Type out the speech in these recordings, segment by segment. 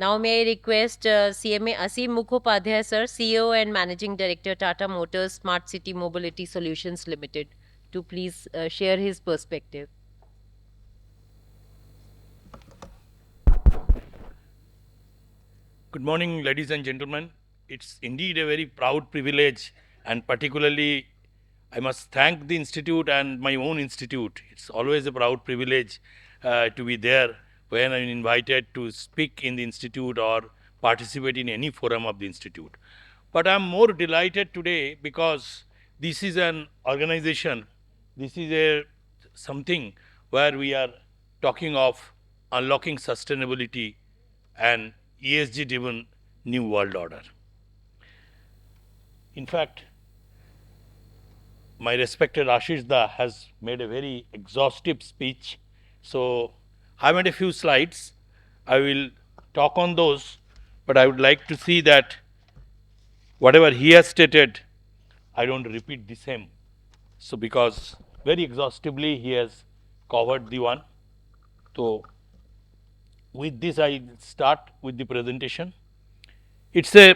Now may I request CMA Asim Mukhopadhyay sir, CEO and Managing Director, Tata Motors Smart City Mobility Solutions Limited, to please share his perspective. Good morning, ladies and gentlemen. It's indeed a very proud privilege, and particularly, I must thank the Institute and my own institute. It's always a proud privilege to be there when I'm invited to speak in the Institute or participate in any forum of the Institute. But I'm more delighted today because this is an organization, this is a something where we are talking of unlocking sustainability and ESG driven new world order. In fact, my respected Ashish Da has made a very exhaustive speech. So I made a few slides. I will talk on those, but I would like to see that whatever he has stated, I don't repeat the same. So because very exhaustively he has covered the one. So with this I start with the presentation. It's a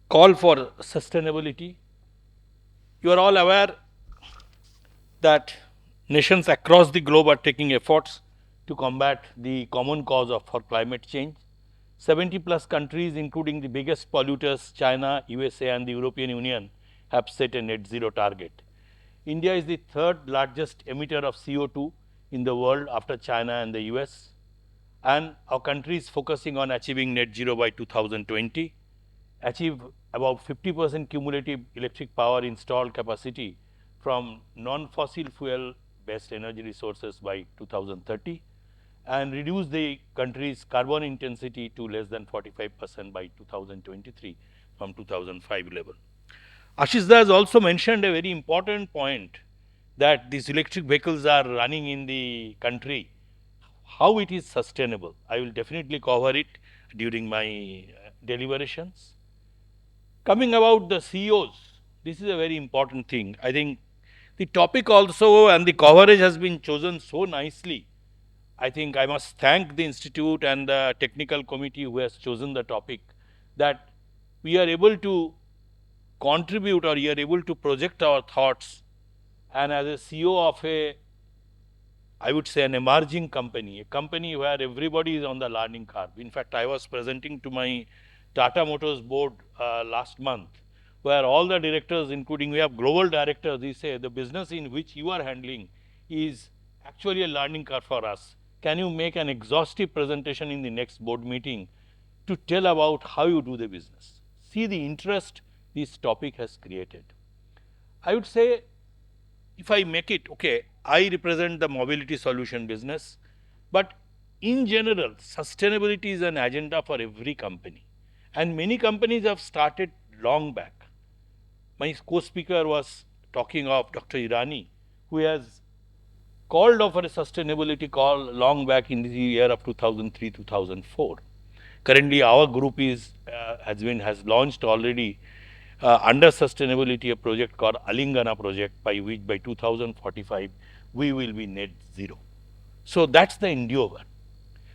call for sustainability. You are all aware that nations across the globe are taking efforts to combat the common cause of for climate change. 70 plus countries, including the biggest polluters, China, USA, and the European Union, have set a net zero target. India is the third largest emitter of CO2 in the world after China and the US. And our country is focusing on achieving net zero by 2020, achieve about 50% cumulative electric power installed capacity from non-fossil fuel based energy resources by 2030, and reduce the country's carbon intensity to less than 45% by 2023 from 2005 level. Ashish has also mentioned a very important point, that these electric vehicles are running in the country, how it is sustainable. I will definitely cover it during my deliberations. Coming about the CEOs, this is a very important thing. I think the topic also and the coverage has been chosen so nicely. I think I must thank the Institute and the technical committee who has chosen the topic, that we are able to contribute or we are able to project our thoughts. And as a CEO of a, I would say, an emerging company, a company where everybody is on the learning curve. In fact, I was presenting to my Tata Motors board last month, where all the directors, including we have global directors, they say the business in which you are handling is actually a learning curve for us. Can you make an exhaustive presentation in the next board meeting to tell about how you do the business? See the interest this topic has created. I would say, if I make it, okay, I represent the mobility solution business, but in general, sustainability is an agenda for every company. And many companies have started long back. My co-speaker was talking of Dr. Irani, who has called off for a sustainability call long back in the year of 2003, 2004. Currently, our group has launched already under sustainability a project called Alingana project, by which by 2045 we will be net zero. So that's the endeavor.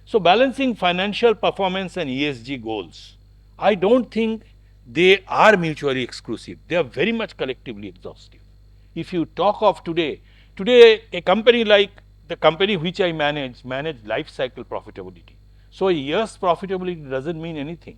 So balancing financial performance and ESG goals, I don't think they are mutually exclusive. They are very much collectively exhaustive. If you talk of today a company like the company which I manage life cycle profitability. So a year's profitability doesn't mean anything.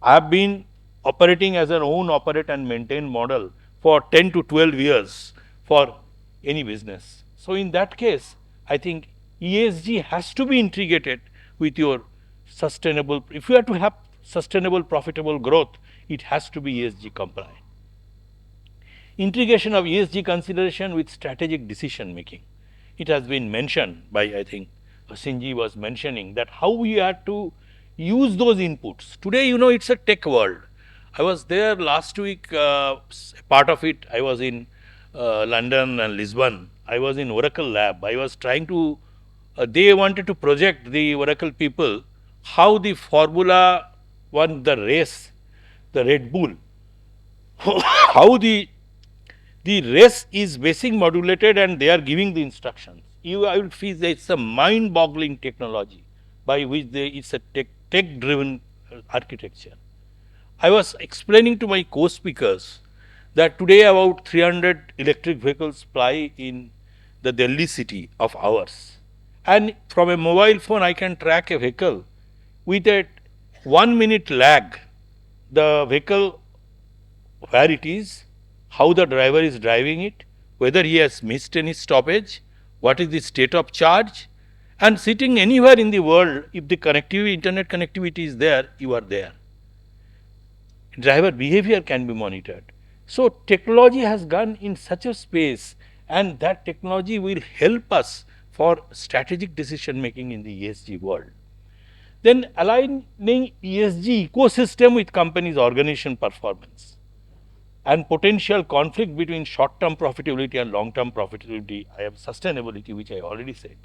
I have been operating as an own operate and maintain model for 10 to 12 years for any business. So in that case, I think ESG has to be integrated with your sustainable. If you are to have sustainable profitable growth, it has to be ESG compliant. Integration of ESG consideration with strategic decision making. It has been mentioned by, I think, Sinji was mentioning that how we have to use those inputs. Today, it's a tech world. I was there last week, part of it, I was in London and Lisbon. I was in Oracle lab. I was trying to, they wanted to project the Oracle people how the Formula One, the race, the Red Bull, how the race is basic modulated and they are giving the instructions. I will feel that it's a mind boggling technology by which it's a tech driven architecture. I was explaining to my co speakers that today about 300 electric vehicles ply in the Delhi city of ours. And from a mobile phone, I can track a vehicle with a 1 minute lag. The vehicle, where it is, how the driver is driving it, whether he has missed any stoppage, what is the state of charge, and sitting anywhere in the world, if the connectivity, internet connectivity is there, you are there. Driver behavior can be monitored. So technology has gone in such a space, and that technology will help us for strategic decision making in the ESG world. Then aligning ESG ecosystem with companies' organization performance and potential conflict between short-term profitability and long-term profitability, I have sustainability, which I already said.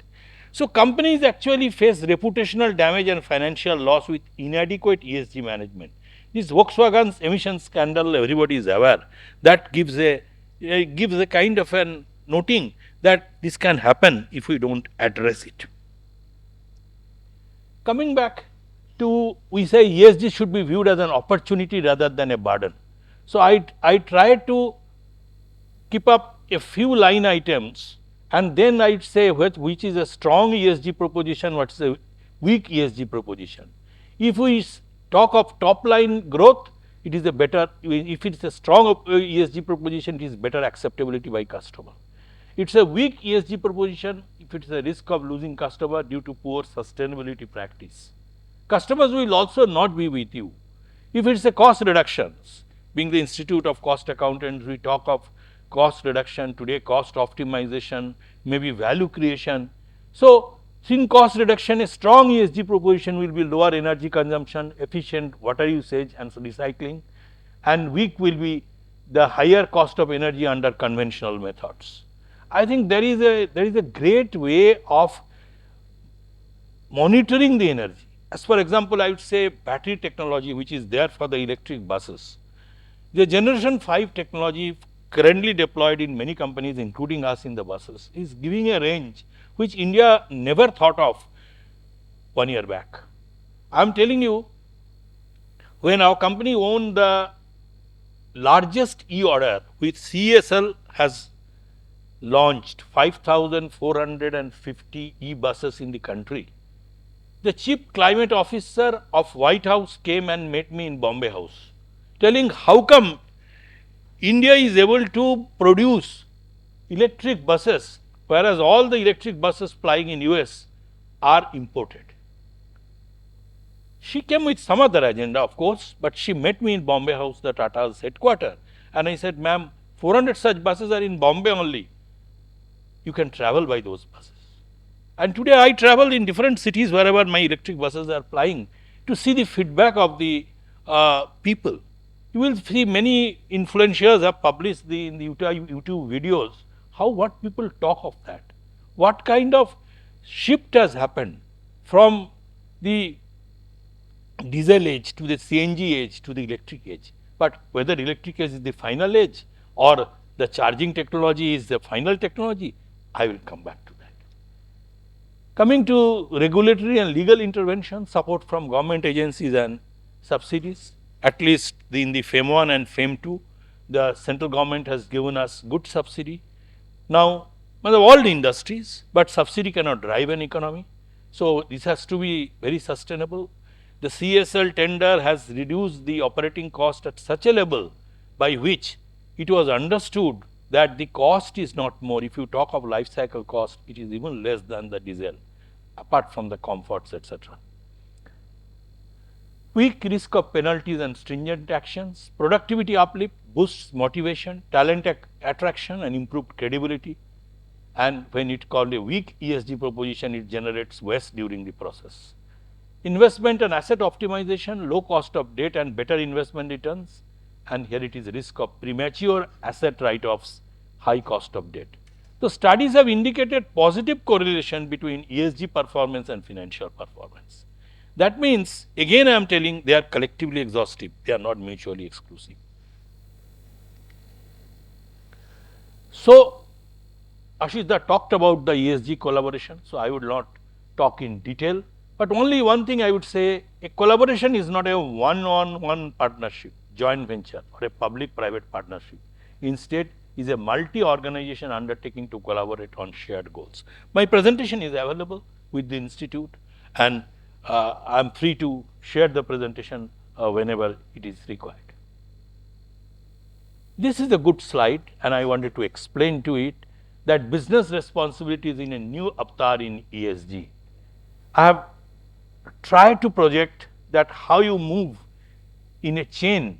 So companies actually face reputational damage and financial loss with inadequate ESG management. This Volkswagen's emission scandal, everybody is aware. That gives a kind of an noting that this can happen if we don't address it. Coming back to, we say ESG should be viewed as an opportunity rather than a burden. So I try to keep up a few line items, and then I'd say which is a strong ESG proposition, what is a weak ESG proposition. If we talk of top line growth, it is a better, if it's a strong ESG proposition, it is better acceptability by customer. It's a weak ESG proposition if it's a risk of losing customer due to poor sustainability practice. Customers will also not be with you. If it's a cost reductions, being the Institute of Cost Accountants, we talk of cost reduction today, cost optimization, maybe value creation. So, in cost reduction, a strong ESG proposition will be lower energy consumption, efficient water usage and recycling, and weak will be the higher cost of energy under conventional methods. I think there is a great way of monitoring the energy. As for example, I would say battery technology, which is there for the electric buses. The generation 5 technology currently deployed in many companies, including us in the buses, is giving a range which India never thought of 1 year back. I am telling you, when our company won the largest e-order, which CSL has launched 5,450 e-buses in the country. The chief climate officer of White House came and met me in Bombay House, telling how come India is able to produce electric buses, whereas all the electric buses flying in US are imported. She came with some other agenda, of course, but she met me in Bombay House, the Tata's headquarters, and I said, ma'am, 400 such buses are in Bombay only. You can travel by those buses. And today I travel in different cities wherever my electric buses are plying to see the feedback of the people. You will see many influencers have published in the YouTube videos how what people talk of that. What kind of shift has happened from the diesel age to the CNG age to the electric age. But whether electric age is the final age or the charging technology is the final technology, I will come back to that. Coming to regulatory and legal intervention, support from government agencies and subsidies, at least in the FAME 1 and FAME 2, the central government has given us good subsidy. Now, all the industries, but subsidy cannot drive an economy. So, this has to be very sustainable. The CSL tender has reduced the operating cost at such a level by which it was understood that the cost is not more. If you talk of life cycle cost, it is even less than the diesel, apart from the comforts, etc. Weak risk of penalties and stringent actions, productivity uplift boosts motivation, talent attraction and improved credibility. And when it called a weak ESG proposition, it generates waste during the process. Investment and asset optimization, low cost of debt and better investment returns, and here it is risk of premature asset write-offs, high cost of debt. So, studies have indicated positive correlation between ESG performance and financial performance. That means, again I am telling, they are collectively exhaustive, they are not mutually exclusive. So, Ashish talked about the ESG collaboration, so I would not talk in detail, But only one thing I would say, a collaboration is not a one-on-one partnership, joint venture or a public-private partnership. Instead, is a multi-organization undertaking to collaborate on shared goals. My presentation is available with the institute, and I am free to share the presentation whenever it is required. This is a good slide, and I wanted to explain to it that business responsibility is in a new avatar in ESG. I have tried to project that how you move in a chain,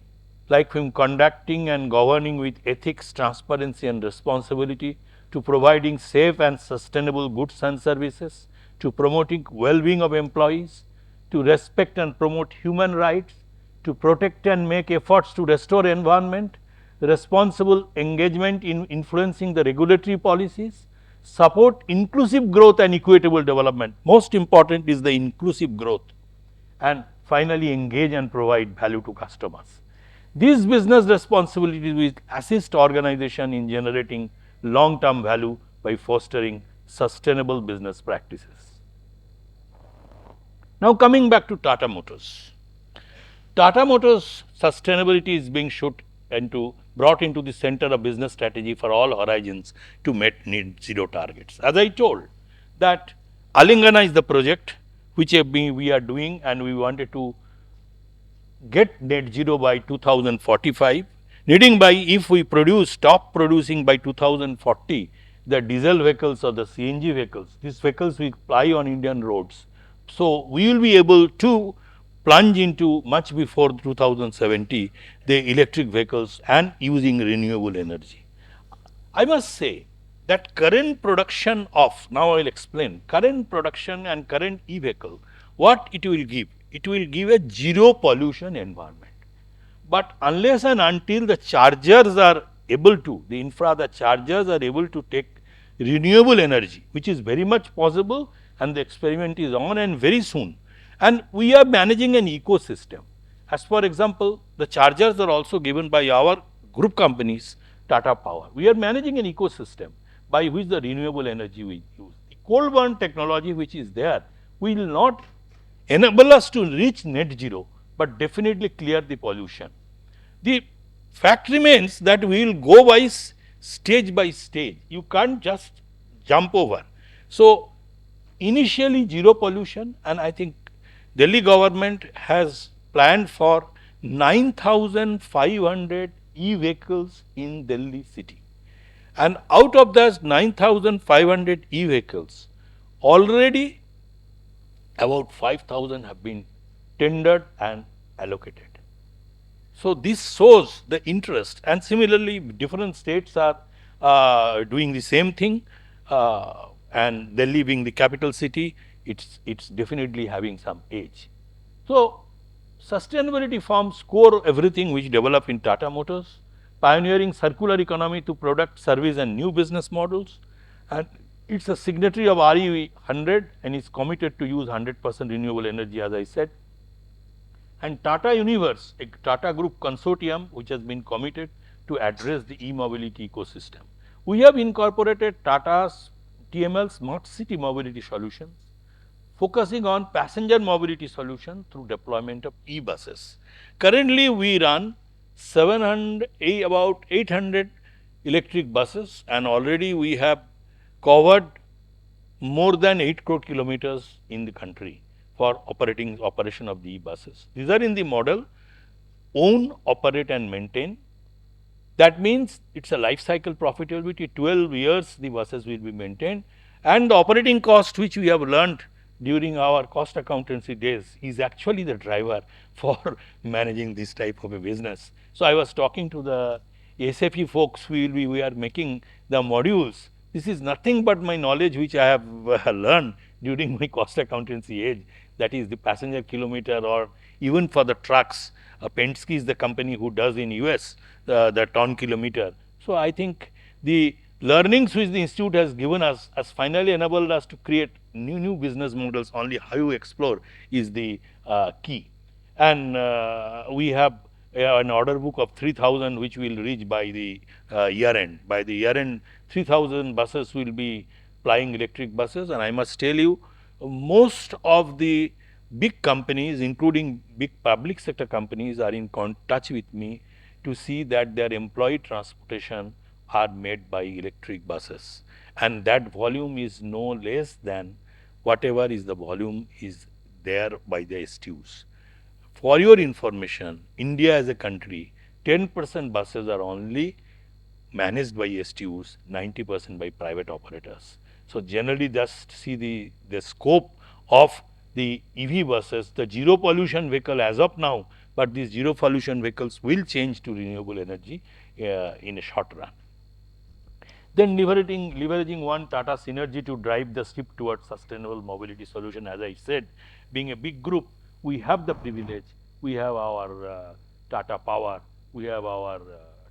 like from conducting and governing with ethics, transparency and responsibility, to providing safe and sustainable goods and services, to promoting well-being of employees, to respect and promote human rights, to protect and make efforts to restore environment, responsible engagement in influencing the regulatory policies, support inclusive growth and equitable development. Most important is the inclusive growth, and finally engage and provide value to customers. These business responsibilities will assist organization in generating long-term value by fostering sustainable business practices. Now coming back to Tata Motors. Tata Motors sustainability is being brought into the center of business strategy for all horizons to meet net zero targets. As I told, that Alingana is the project which we are doing, and we wanted to get net zero by 2045, needing by, if we stop producing by 2040 the diesel vehicles or the CNG vehicles, these vehicles will ply on Indian roads. So we will be able to plunge into much before 2070 the electric vehicles and using renewable energy. I must say that current production of, now I will explain, current production and current e-vehicle, what it will give? It will give a zero pollution environment. But unless and until the chargers are able to, the chargers are able to take renewable energy, which is very much possible, and the experiment is on and very soon. And we are managing an ecosystem. As for example, the chargers are also given by our group companies, Tata Power. We are managing an ecosystem by which the renewable energy we use. The coal burn technology which is there will not enable us to reach net zero, but definitely clear the pollution. The fact remains that we will go by stage by stage. You can't just jump over. So initially zero pollution, and I think Delhi government has planned for 9,500 e-vehicles in Delhi city. And out of those 9,500 e-vehicles, already about 5,000 have been tendered and allocated. So this shows the interest, and similarly different states are doing the same thing, and Delhi being the capital city, it's definitely having some edge. So sustainability forms core of everything which develop in Tata Motors, pioneering circular economy to product, service and new business models, and it's a signatory of RE 100 and is committed to use 100% renewable energy, as I said. And Tata Universe, a Tata Group consortium which has been committed to address the e-mobility ecosystem. We have incorporated Tata's TML Smart City Mobility Solutions, focusing on passenger mobility solution through deployment of e-buses. Currently, we run about 800 electric buses, and already we have covered more than 8 crore kilometers in the country for operation of the e-buses. These are in the model own, operate and maintain. That means it's a life cycle profitability, 12 years the buses will be maintained, and the operating cost which we have learned during our cost accountancy days is actually the driver for managing this type of a business. So I was talking to the SAP folks, we are making the modules. This is nothing but my knowledge which I have learned during my cost accountancy age, that is the passenger kilometer, or even for the trucks. Penske is the company who does in US the ton kilometer. So I think the learnings which the institute has given us has finally enabled us to create new business models. Only how you explore is the key. And we have an order book of 3,000 which will reach by the year end. By the year end, 3,000 buses will be flying electric buses, and I must tell you, most of the big companies, including big public sector companies, are in touch with me to see that their employee transportation are made by electric buses, and that volume is no less than whatever is the volume is there by the STUs. For your information, India as a country, 10% buses are only managed by STUs, 90% by private operators. So generally just see the scope of the EV buses, the zero pollution vehicle as of now, but these zero pollution vehicles will change to renewable energy in a short run. Then leveraging one Tata synergy to drive the ship towards sustainable mobility solution. As I said, being a big group, we have the privilege. We have our Tata Power, we have our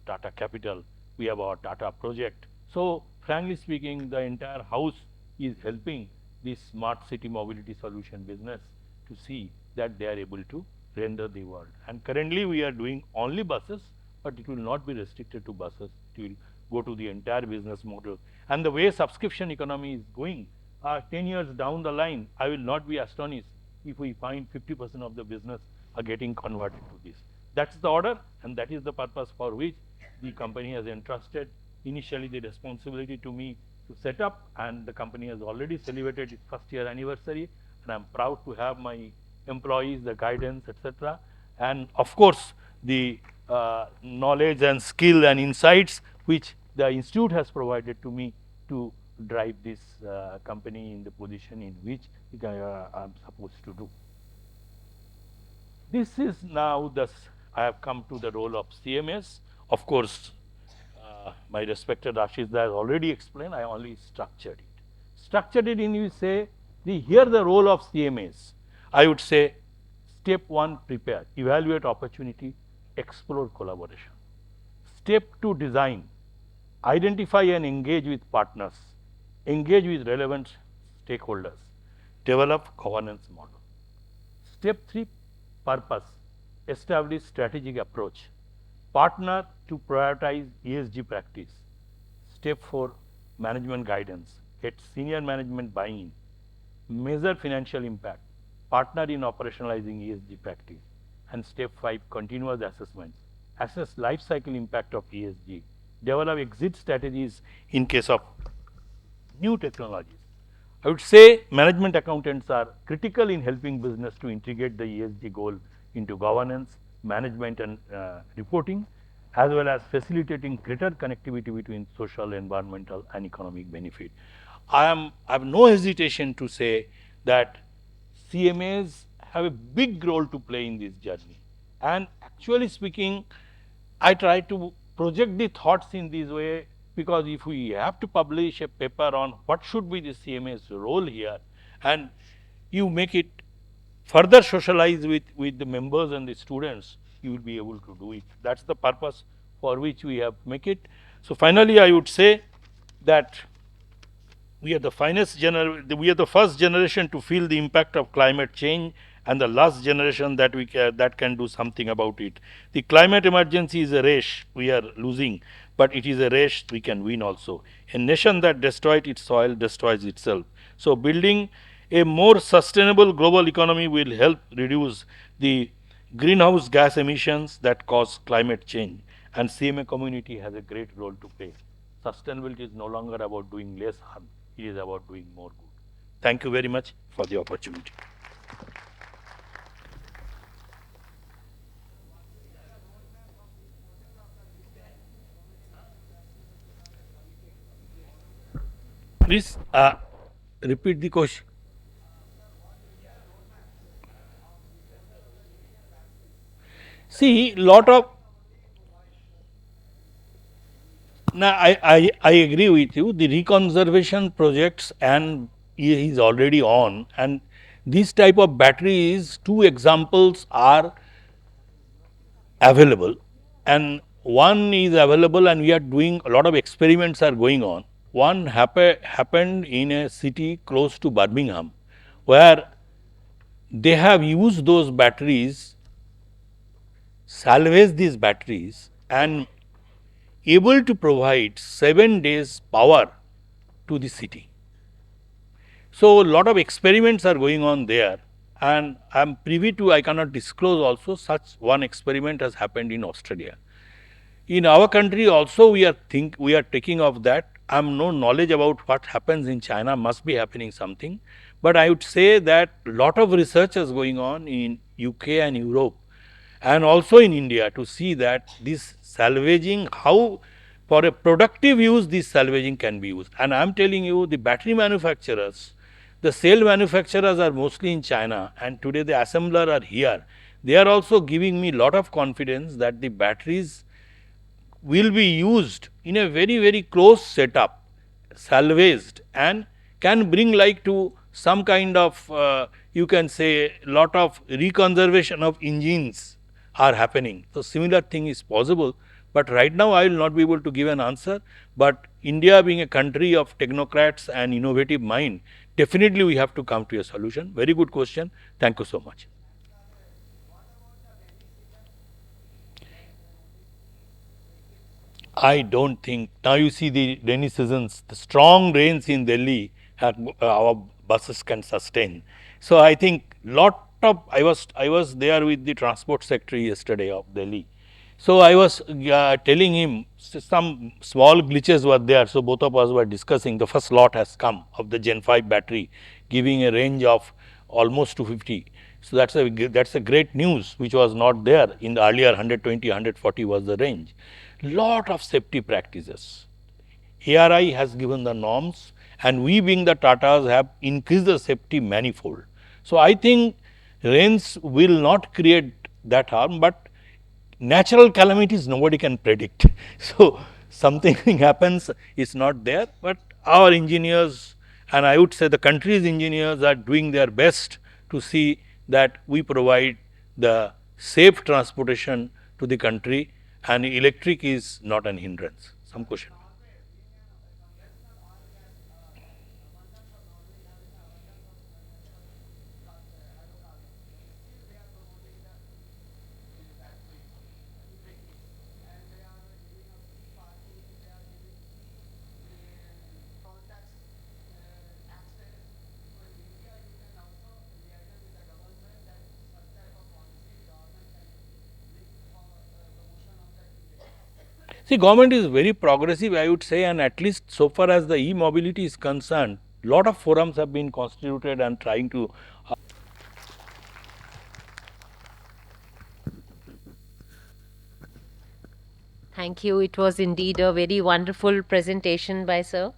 Tata Capital, we have our Tata Project. So, frankly speaking, the entire house is helping this smart city mobility solution business to see that they are able to render the world. And currently, we are doing only buses, but it will not be restricted to buses. It will go to the entire business model. And the way subscription economy is going, 10 years down the line, I will not be astonished if we find 50% of the business are getting converted to this. That's the order, and that is the purpose for which the company has entrusted initially the responsibility to me to set up, and the company has already celebrated its first year anniversary, and I'm proud to have my employees, the guidance, etc. And of course, the knowledge and skill and insights which the institute has provided to me to drive this company in the position in which I'm supposed to do. This is now I have come to the role of CMS. Of course, my respected Ashish has already explained, I only structured it. Structured it in you say, here the role of CMAs. I would say, step 1, prepare, evaluate opportunity, explore collaboration. Step 2, design, identify and engage with partners, engage with relevant stakeholders, develop governance model. Step 3, purpose, establish strategic approach, partner to prioritize ESG practice. Step 4, management guidance, get senior management buy-in, measure financial impact, partner in operationalizing ESG practice. And step 5, continuous assessment, assess life cycle impact of ESG, develop exit strategies in case of new technologies. I would say management accountants are critical in helping business to integrate the ESG goal into governance, management and reporting, as well as facilitating greater connectivity between social, environmental and economic benefit. I have no hesitation to say that CMAs have a big role to play in this journey. And actually speaking, I try to project the thoughts in this way because if we have to publish a paper on what should be the CMA's role here, and you make it further socialize with the members and the students, you will be able to do it. That's the purpose for which we have make it. So finally, I would say that we are the first generation to feel the impact of climate change and the last generation that can do something about it. The climate emergency is a race we are losing, but it is a race we can win also. A nation that destroys its soil destroys itself. So building a more sustainable global economy will help reduce the greenhouse gas emissions that cause climate change, and CMA community has a great role to play. Sustainability is no longer about doing less harm, it is about doing more good. Thank you very much for the opportunity. Please repeat the question. See, lot of now I agree with you. The reconservation projects and is already on, and these type of batteries, two examples are available, and one is available and we are doing a lot of experiments are going on. One happened in a city close to Birmingham where they have used those batteries, salvaged these batteries and able to provide 7 days power to the city. So a lot of experiments are going on there, and I'm privy to, I cannot disclose also, such one experiment has happened in Australia. In our country also we are taking of that. I'm no knowledge about what happens in China, must be happening something. But I would say that lot of research is going on in UK and Europe and also in India to see that this salvaging, how for a productive use this salvaging can be used. And I'm telling you, the battery manufacturers, the cell manufacturers are mostly in China, and today the assembler are here. They are also giving me lot of confidence that the batteries will be used in a very very close setup, salvaged, and can bring like to some kind of you can say lot of reconservation of engines are happening. So similar thing is possible, but right now I will not be able to give an answer. But India being a country of technocrats and innovative mind, definitely we have to come to a solution. Very good question. Thank you so much. I don't think. Now you see the rainy seasons, the strong rains in Delhi, our buses can sustain. So I think lot of, I was there with the transport secretary yesterday of Delhi. So I was telling him some small glitches were there. So both of us were discussing. The first lot has come of the Gen 5 battery, giving a range of almost 250. So that's a great news, which was not there in the earlier 120, 140 was the range. Lot of safety practices. ARI has given the norms, and we being the Tatas have increased the safety manifold. So I think rains will not create that harm, but natural calamities nobody can predict. So something happens is not there, but our engineers, and I would say the country's engineers, are doing their best to see that we provide the safe transportation to the country, and electric is not an hindrance. Some question. See, government is very progressive, I would say, and at least so far as the e-mobility is concerned, lot of forums have been constituted and trying to. Thank you. It was indeed a very wonderful presentation by Sir.